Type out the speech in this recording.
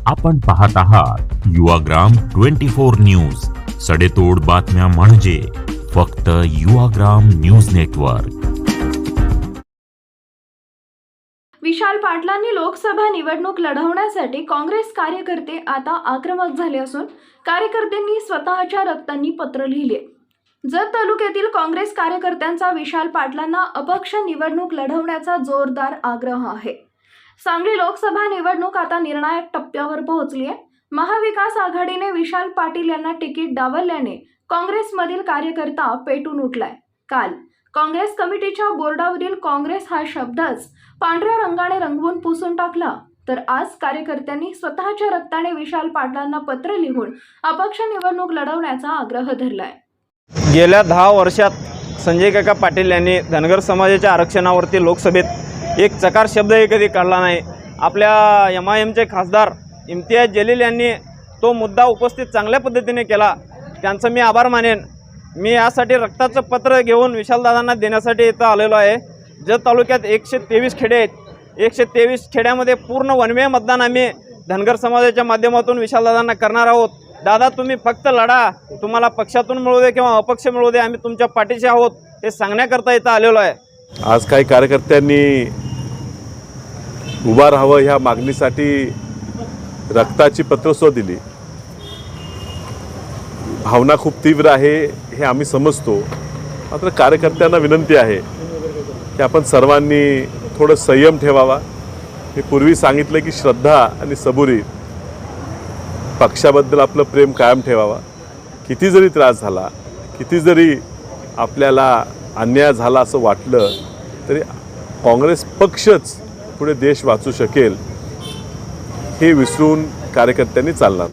आपण पाहत आहात युवाग्राम 24 न्यूज, सडेतोड बातम्या म्हणजे फक्त युवाग्राम न्यूज नेटवर्क। विशाल पाटलांनी लोकसभा निवडणूक लढवण्यासाठी काँग्रेस कार्यकर्ते आता आक्रमक झाले असून कार्यकर्त्यांनी स्वतःच्या रक्तांनी पत्र लिहिले। जत तालुक्यातील काँग्रेस कार्यकर्त्यांचा विशाल पाटलांना अपक्ष निवडणूक लढवण्याचा जोरदार आग्रह आहे। सांगली लोकसभा निवडणूक आता निर्णायक टप्प्यावर पोहोचली आहे। महाविकास आघाडीने विशाल पाटील यांना तिकीट डावलल्याने काँग्रेसमधील कार्यकर्ता पेटून उठलाय। काल काँग्रेस कमिटीच्या बोर्डावरील काँग्रेस हा शब्दच पांढऱ्या रंगाने रंगवून पुसून टाकला, तर आज कार्यकर्त्यांनी स्वतःच्या रक्ताने विशाल पाटलांना पत्र लिहून अपक्ष निवडणूक लढवण्याचा आग्रह धरलाय। गेल्या 10 वर्षात संजय काका पाटील यांनी धनगर समाजाच्या आरक्षणावरती लोकसभेत एक चकार शब्दही कधी काढला नाही। आपल्या MIMचे खासदार इम्तियाज जलील यांनी तो मुद्दा उपस्थित चांगल्या पद्धतीने केला, त्यांचं मी आभार मानेन। मी यासाठी रक्ताचं पत्र घेऊन विशालदादांना देण्यासाठी इथं आलेलो आहे। जत तालुक्यात 123 खेडे आहेत। 123 खेड्यामध्ये पूर्ण वनवे मतदान आम्ही धनगर समाजाच्या माध्यमातून विशालदादांना करणार आहोत। दादा, तुम्ही फक्त लढा, तुम्हाला पक्षातून मिळू दे किंवा अपक्ष मिळू दे, आम्ही तुमच्या पाठीशी आहोत हे सांगण्याकरता इथं आलेलो आहे। आज काही कार्यकर्त्यांनी उभा राहावं ह्या मागणीसाठी रक्ताची पत्रसुद्धा दिली। भावना खूप तीव्र आहे हे आम्ही समजतो, मात्र कार्यकर्त्यांना विनंती आहे की आपण सर्वांनी थोडं संयम ठेवावा। मी पूर्वी सांगितलं की श्रद्धा आणि सबुरी, पक्षाबद्दल आपलं प्रेम कायम ठेवावा। किती जरी त्रास झाला, किती जरी आपल्याला अन्याय झाला असं वाटलं तरी काँग्रेस पक्षच पुढे देश वाचू शकेल हे विसरून कार्यकर्त्यांनी चालणार।